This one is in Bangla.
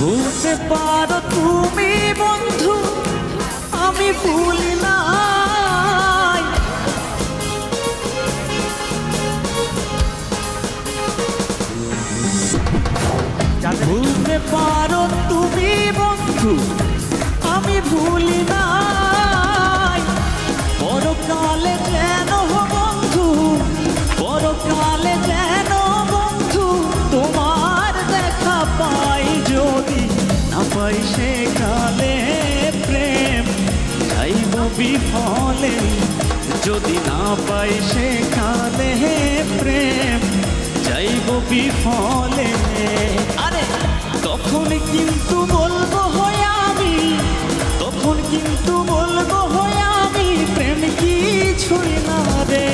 ভুলতে পারো তুমি বন্ধু, আমি ভুলি নাই। ভুলতে পারো তুমি বন্ধু, আমি ভুলি নাই। পরকালে যেন বন্ধু, পরকালে যেন বন্ধু তোমার দেখা পাই। যদি না পাই সেকালে প্রেম যাইব বিফলে, যদি না পাই সেকালে প্রেম যাইব বিফলে। আরে তখন কিন্তু বলবো হয় আমি, তখন কিন্তু বলবো হয় আমি, প্রেম কিছুই না রে।